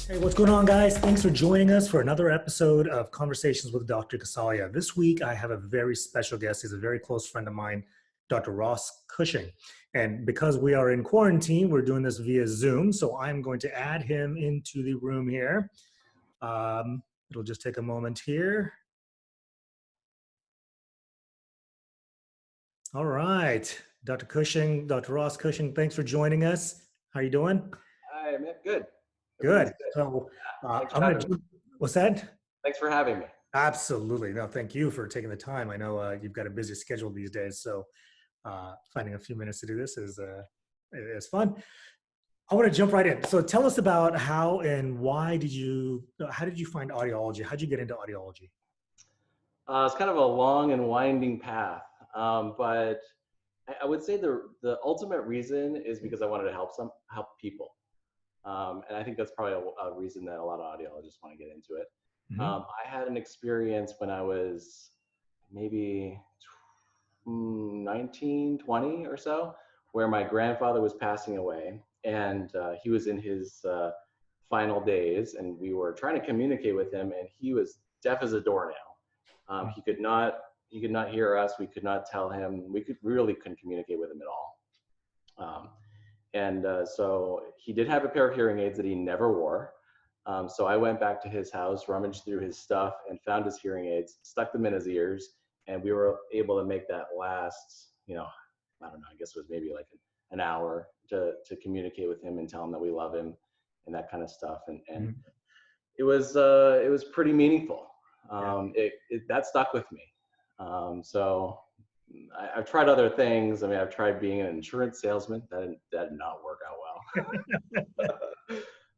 Hey, what's going on, guys? Thanks for joining us for another episode of Conversations with Dr. Kasalia. This week, I have a very special guest. He's a very close friend of mine, Dr. Ross Cushing. And because we are in quarantine, we're doing this via Zoom. So I'm going to add him into the room here. It'll just take a moment here. All right, Dr. Cushing, Dr. Ross Cushing, thanks for joining us. How are you doing? Hi, man. Good. Everything's Good. good. So Thanks for I'm going having me. to, what's that? Thanks for having me. Absolutely. No, thank you for taking the time. I know you've got a busy schedule these days, so finding a few minutes to do this is fun. I want to jump right in. So tell us about how and how did you find audiology? How did you get into audiology? It's kind of a long and winding path, but I would say the ultimate reason is because I wanted to help people, and I think that's probably a reason that a lot of audiologists want to get into it. Hmm. I had an experience when I was maybe 19, 20 or so, where my grandfather was passing away, and he was in his final days, and we were trying to communicate with him, and he was deaf as a doornail. He could not hear us. We could not tell him. Really couldn't communicate with him at all. So he did have a pair of hearing aids that he never wore. So I went back to his house, rummaged through his stuff, and found his hearing aids, stuck them in his ears, and we were able to make that last, I don't know, I guess it was maybe like an hour to communicate with him and tell him that we love him and that kind of stuff. And Hmm. it was pretty meaningful. Yeah. That stuck with me. So I've tried other things. I mean, I've tried being an insurance salesman. That did not work out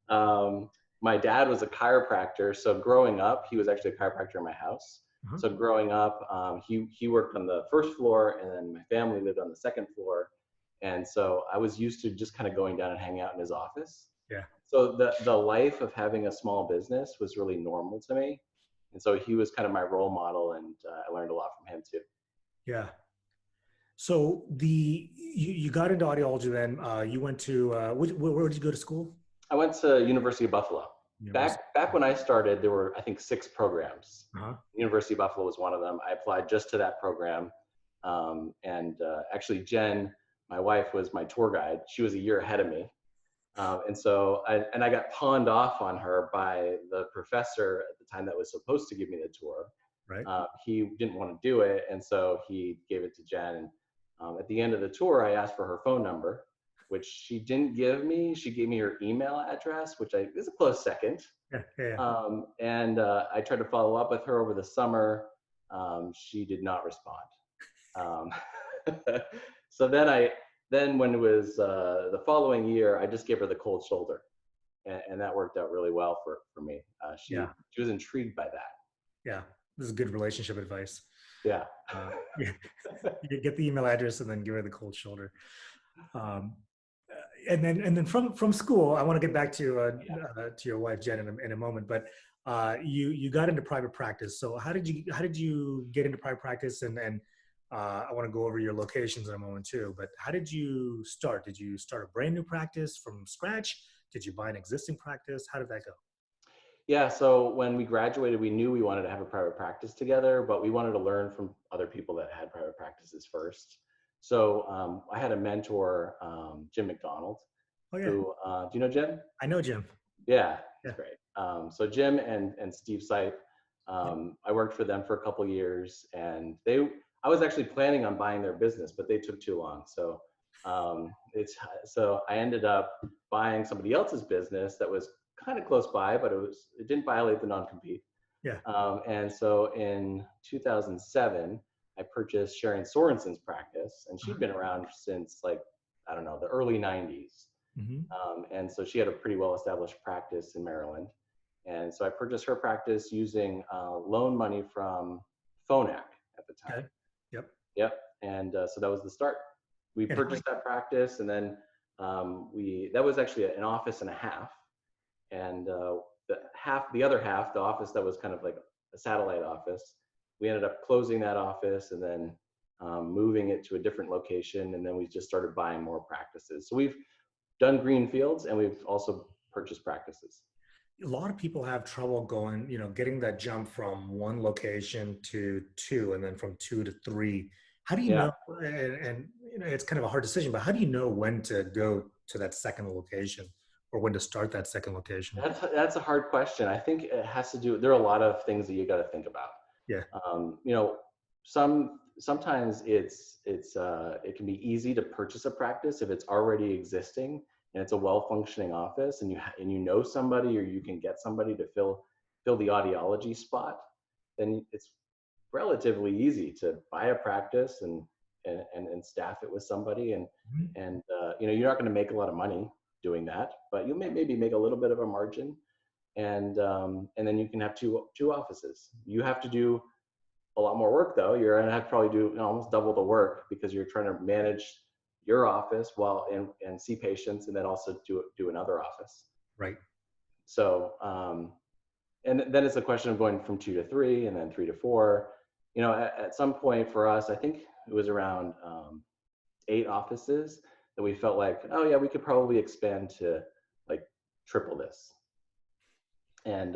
well. My dad was a chiropractor, so growing up, he was actually a chiropractor in my house. Uh-huh. So growing up, he worked on the first floor, and then my family lived on the second floor. And so I was used to just kind of going down and hanging out in his office. Yeah. So the life of having a small business was really normal to me. And so he was kind of my role model, and I learned a lot from him too. Yeah. So you got into audiology then. You went to where did you go to school? I went to University of Buffalo. University. Back when I started, there were, I think, 6 programs. Uh-huh. University of Buffalo was one of them. I applied just to that program. Actually, Jen, my wife, was my tour guide. She was a year ahead of me. I got pawned off on her by the professor at the time that was supposed to give me the tour. Right. He didn't want to do it, and so he gave it to Jen. And at the end of the tour, I asked for her phone number, which she didn't give me. She gave me her email address, which is a close second. Yeah. Yeah. I tried to follow up with her over the summer. She did not respond. Um, so then when it was the following year, I just gave her the cold shoulder, and that worked out really well for me. Yeah. She was intrigued by that. Yeah. This is good relationship advice. Yeah. Yeah. You get the email address and then give her the cold shoulder. Um, and then from school, I want to get back to your wife Jen in a moment. But you got into private practice. So how did you get into private practice? And I want to go over your locations in a moment too. But how did you start? Did you start a brand new practice from scratch? Did you buy an existing practice? How did that go? Yeah, so when we graduated, we knew we wanted to have a private practice together, but we wanted to learn from other people that had private practices first. So I had a mentor, Jim McDonald, Oh yeah, who, do you know Jim? I know Jim. Yeah, he's Yeah. great. So Jim and Steve Sipe, Yeah. I worked for them for a couple years, and I was actually planning on buying their business, but they took too long. So I ended up buying somebody else's business that was kind of close by, but it didn't violate the non-compete. Yeah. And so in 2007, I purchased Sharon Sorensen's practice, and she'd Uh-huh. been around since, like, I don't know, the early 90s. Mm-hmm. And so she had a pretty well-established practice in Maryland. And so I purchased her practice using loan money from Phonak at the time. Okay. Yep. Yep. And so that was the start. We And how, purchased that practice, and then that was actually an office and a half. And the other half, the office that was kind of like a satellite office, we ended up closing that office and then moving it to a different location. And then we just started buying more practices. So we've done greenfields, and we've also purchased practices. a lot of people have trouble going, getting that jump from one location to two, and then from two to three. How do you Yeah. know? And it's kind of a hard decision, but how do you know when to go to that second location or when to start that second location? That's a hard question. I think it has to do. There are a lot of things that you got to think about. Yeah. You know, sometimes it can be easy to purchase a practice if it's already existing and it's a well-functioning office, and you know somebody, or you can get somebody to fill the audiology spot. Then it's relatively easy to buy a practice and staff it with somebody, Mhm. and you're not going to make a lot of money doing that, but you may maybe make a little bit of a margin, and then you can have two offices. You have to do a lot more work though. You're gonna have to probably do almost double the work, because you're trying to manage your office while and see patients, and then also do another office. Right. So and then it's a question of going from 2 to 3 and then 3 to 4. At some point for us, I think it was around 8 offices that we felt like, oh yeah, we could probably expand to like triple this. And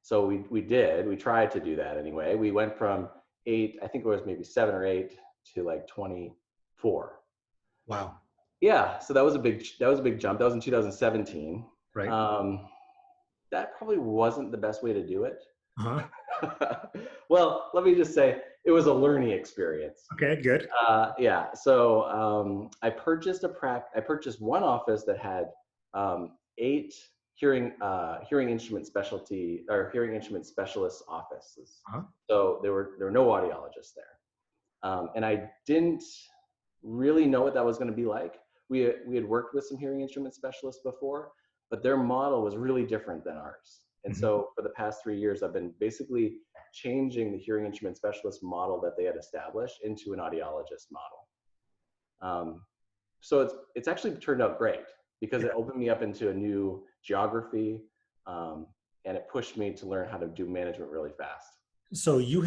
so we tried to do that anyway. We went from 8, I think it was maybe 7 or 8, to like 24. Wow. Yeah, so that was a big jump. That was in 2017. Right. Um, that probably wasn't the best way to do it. Uh-huh. Well, let me just say it was a learning experience. Okay, good. Yeah, so I purchased one office that had 8 hearing instrument specialty or hearing instrument specialist offices. Uh-huh. So there were no audiologists there, and I didn't really know what that was going to be like. We had worked with some hearing instrument specialists before, but their model was really different than ours. And Mhm. so for the past 3 years, I've been basically changing the hearing instrument specialist model that they had established into an audiologist model. So it's actually turned out great, because it Yeah. opened me up into a new geography, and it pushed me to learn how to do management really fast. So you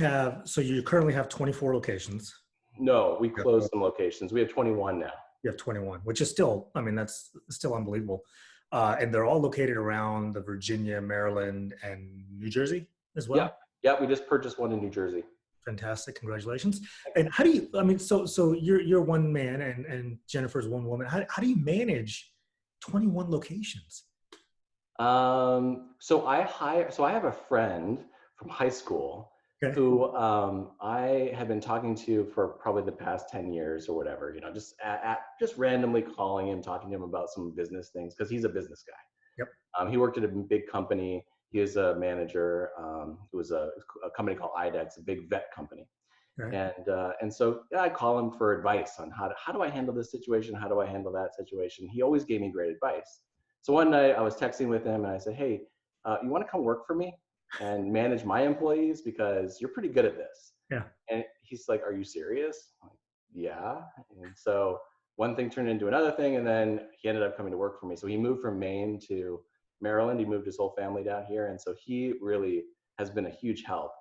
currently have 24 locations. No, we Yep. closed some locations. We have 21 now. You have 21, which is still, I mean, that's still unbelievable. And they're all located around the Virginia, Maryland, and New Jersey as Yeah, well. yeah. We just purchased one in New Jersey. Fantastic. Congratulations. And how do you, I mean, so you're one man and Jennifer's one woman. How do you manage 21 locations? So I have a friend from high school Okay. who I have been talking to for probably the past 10 years or whatever, just randomly calling him, talking to him about some business things, because he's a business guy. Yep. He worked at a big company. He was a manager. It was a company called IDEX, a big vet company. Okay. And so yeah, I call him for advice on how do I handle this situation? How do I handle that situation? He always gave me great advice. So one night I was texting with him and I said, hey, you want to come work for me and manage my employees, because you're pretty good at this? Yeah. And he's like, are you serious? I'm like, yeah. And so one thing turned into another thing, and then he ended up coming to work for me. So he moved from Maine to Maryland. He moved his whole family down here. And so he really has been a huge help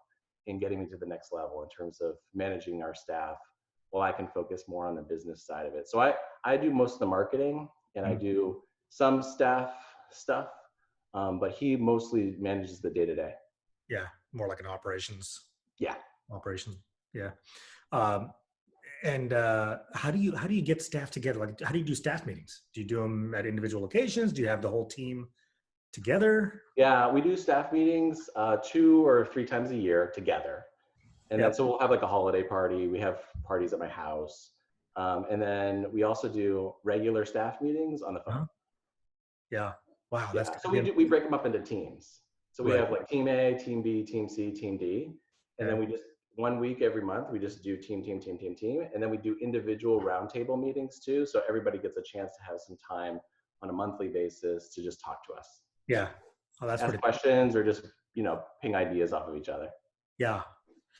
in getting me to the next level in terms of managing our staff, while I can focus more on the business side of it. So I do most of the marketing, and I Mhm. do some staff stuff, but he mostly manages the day-to-day. Yeah. More like an Yeah. operation. Yeah. Um, and how do you get staff together? Like, how do you do staff meetings? Do you do them at individual locations? Do you have the whole team together? Yeah, we do staff meetings 2 or 3 times a year together. And then Yep. so we'll have like a holiday party. We have parties at my house. And then we also do regular staff meetings on the phone. Uh-huh. Yeah. Wow, that's Yeah. good. So I mean, we break them up into teams. So we right. have like team A, team B, team C, team D. And Okay. then we just 1 week every month, we just do team, team, team, team, team. And then we do individual roundtable meetings too. So everybody gets a chance to have some time on a monthly basis to just talk to us, Yeah. Oh, that's ask pretty. questions, or just, ping ideas off of each other. Yeah.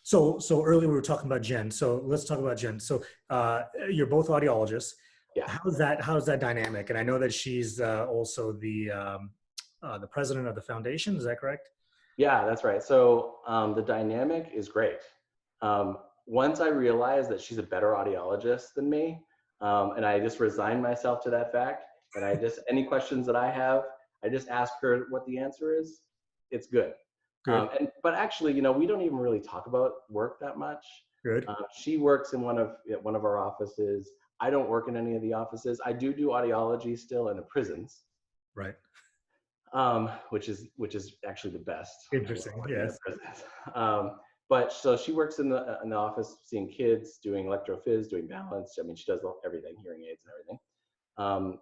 So earlier we were talking about Jen. So let's talk about Jen. So you're both audiologists. Yeah. How's that dynamic? And I know that she's also the president of the foundation. Is that correct? Yeah, that's right. So the dynamic is great. Once I realized that she's a better audiologist than me, and I just resigned myself to that fact, and any questions that I have, I just ask her what the answer is. It's good. Good. But actually, you know, we don't even really talk about work that much. Good. She works in one of our offices. I don't work in any of the offices. I do audiology still in the prisons, Right. which is actually the best. Interesting. Working in the Yes. prisons. But so she works in the office, seeing kids, doing electrophys, doing balance. I mean, she does everything, hearing aids and everything.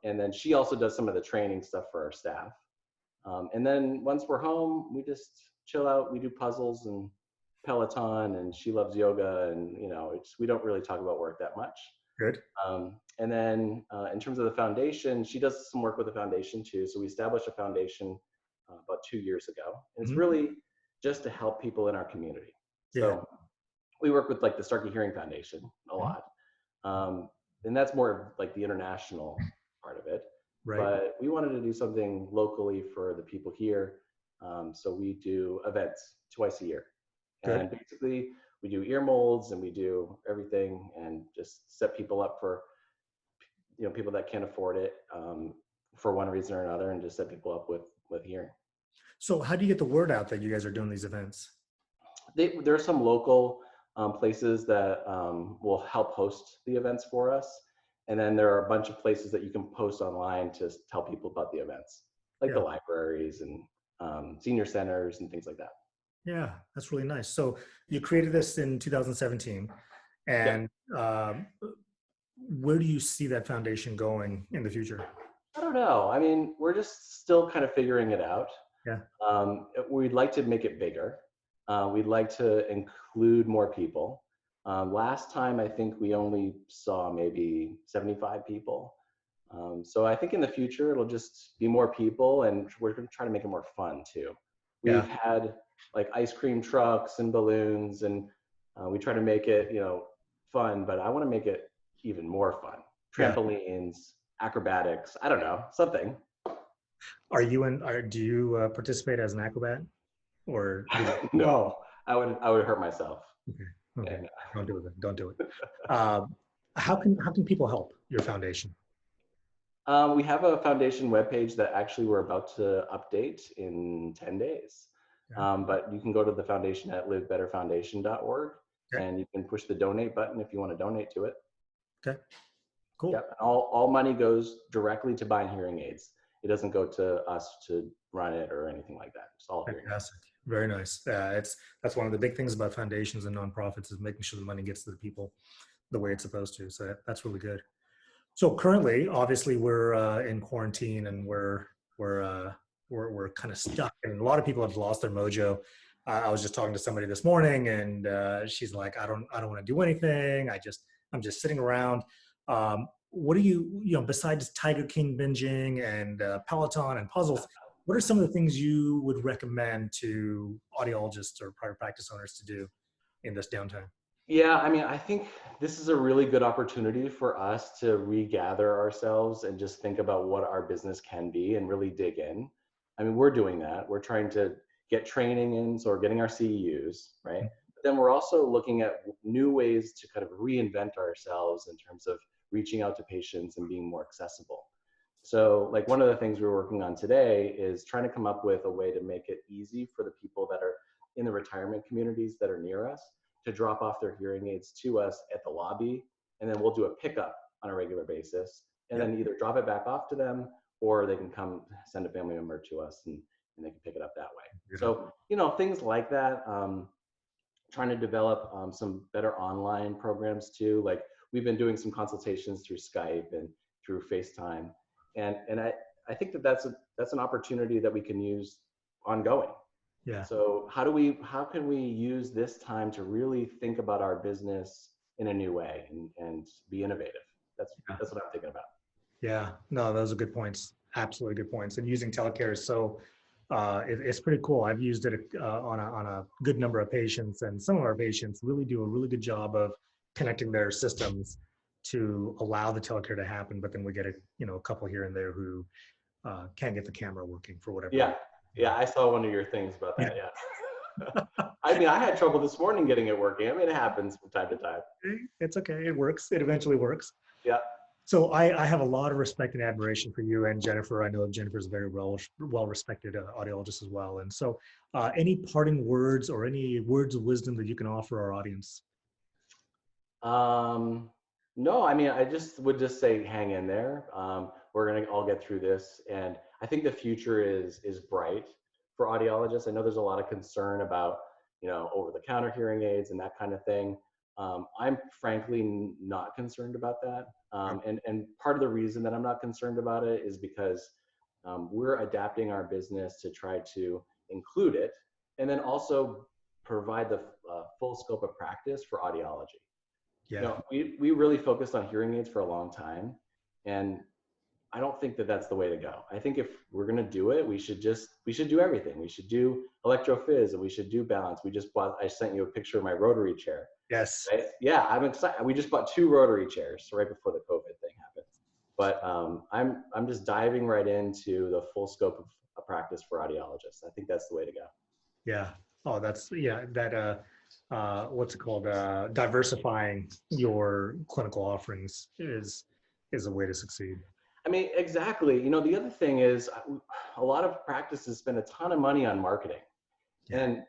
And then she also does some of the training stuff for our staff. And then once we're home, we just chill out. We do puzzles and Peloton, and she loves yoga, and you know, we don't really talk about work that much. Good. And then in terms of the foundation, she does some work with the foundation too. So we established a foundation about 2 years ago, and it's really just to help people in our community. So we work with like the Starkey Hearing Foundation a lot, and that's more like the international part of it. Right. But we wanted to do something locally for the people here. So we do events twice a year. Good. And basically we do ear molds and we do everything and just set people up for, you know, people that can't afford it for one reason or another, and just set people up with hearing. So how do you get the word out that you guys are doing these events? There are some local places that will help host the events for us. And then there are a bunch of places that you can post online to tell people about the events, like the libraries and senior centers and things like that. Yeah, that's really nice. So you created this in 2017, and where do you see that foundation going in the future? I don't know. I mean, we're just still kind of figuring it out. Yeah. We'd like to make it bigger. We'd like to include more people. Last time, I think we only saw maybe 75 people. So I think in the future, it'll just be more people, and we're going to try to make it more fun too. We've had like ice cream trucks and balloons, and we try to make it, you know, fun, but I want to make it even more fun. Trampolines, acrobatics, I don't know, something. Do you participate as an acrobat, or? No, I would hurt myself. Okay. And, Don't do it. Don't do it. How can people help your foundation? we have a foundation webpage that actually we're about to update in 10 days. But you can go to the foundation at livebetterfoundation.org, and you can push the donate button if you want to donate to it. Okay, cool. Yep. All money goes directly to buying hearing aids. It doesn't go to us to run it or anything like that. It's all hearing aids. Very nice. That's one of the big things about foundations and nonprofits, is making sure the money gets to the people the way it's supposed to. So that's really good. So currently, obviously, we're in quarantine, and we're kind of stuck, and a lot of people have lost their mojo. I was just talking to somebody this morning, and she's like, I don't want to do anything. I'm just sitting around. What do you know, besides Tiger King binging and Peloton and puzzles, what are some of the things you would recommend to audiologists or private practice owners to do in this downtime? Yeah, I mean, I think this is a really good opportunity for us to regather ourselves and just think about what our business can be and really dig in. I mean, we're doing that. We're trying to get training in, so we're getting our CEUs, right? But then we're also looking at new ways to kind of reinvent ourselves in terms of reaching out to patients and being more accessible. So like one of the things we're working on today is trying to come up with a way to make it easy for the people that are in the retirement communities that are near us to drop off their hearing aids to us at the lobby, and then we'll do a pickup on a regular basis, and then either drop it back off to them, or they can come send a family member to us and they can pick it up that way. So, you know, things like that. Trying to develop some better online programs too. Like we've been doing some consultations through Skype and through FaceTime. And I think that's an opportunity that we can use ongoing. Yeah. So how can we use this time to really think about our business in a new way and be innovative? That's what I'm thinking about. Yeah, no, those are good points. Absolutely good points. And using telecare is so, it's pretty cool. I've used it on a good number of patients, and some of our patients really do a really good job of connecting their systems to allow the telecare to happen. But then we get a couple here and there who can't get the camera working for whatever. Yeah, I saw one of your things about that. Yeah. I mean, I had trouble this morning getting it working. I mean, it happens from time to time. It's okay. It works. It eventually works. Yeah. So I have a lot of respect and admiration for you and Jennifer. I know Jennifer's a very well respected audiologist as well. And so, any parting words or any words of wisdom that you can offer our audience? Um, no, I mean, I just would just say hang in there. We're gonna all get through this, and I think the future is bright for audiologists. I know there's a lot of concern about over-the-counter hearing aids and that kind of thing. I'm frankly not concerned about that, and part of the reason that I'm not concerned about it is because we're adapting our business to try to include it, and then also provide the full scope of practice for audiology. Yeah, We really focused on hearing aids for a long time, and I don't think that that's the way to go. I think if we're going to do it, we should do everything. We should do electrophys and we should do balance. I sent you a picture of my rotary chair. yes, Right? Yeah, I'm excited. We just bought 2 rotary chairs right before the COVID thing happened. But I'm just diving right into the full scope of a practice for audiologists. I think that's the way to go. yeah. Oh, that what's it called? Diversifying your clinical offerings is a way to succeed. I mean, exactly. The other thing is a lot of practices spend a ton of money on marketing, Yeah, and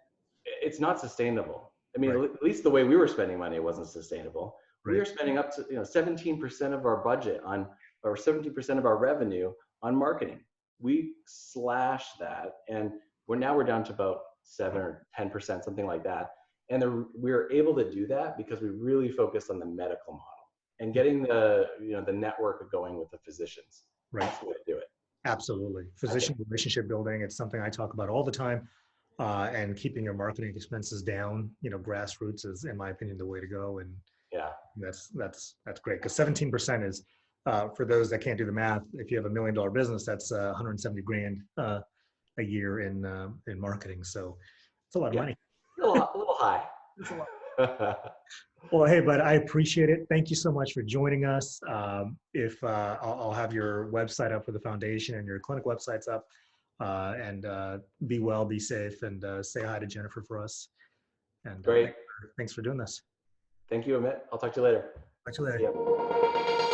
it's not sustainable. I mean, right, at least the way we were spending money wasn't sustainable. We right. were spending up to 17% of our budget on, or 17% of our revenue on marketing. We slashed that, and we're down to about 7 or 10%, something like that. And we were able to do that because we really focused on the medical model and getting the network going with the physicians. Right. That's the way to do it. Absolutely. I think. Physician relationship building, it's something I talk about all the time. And keeping your marketing expenses down, grassroots is, in my opinion, the way to go. And Yeah. that's great. Because 17% is, for those that can't do the math, if you have $1 million business, that's 170 grand a year in marketing. So it's a lot of Yeah. money. A little high. It's a lot. Well, hey, bud, I appreciate it. Thank you so much for joining us. If I'll have your website up for the foundation and your clinic websites up. And be well, be safe, and say hi to Jennifer for us. And Great. thanks for doing this. Thank you, Amit. I'll talk to you later. Talk to you See later. ya.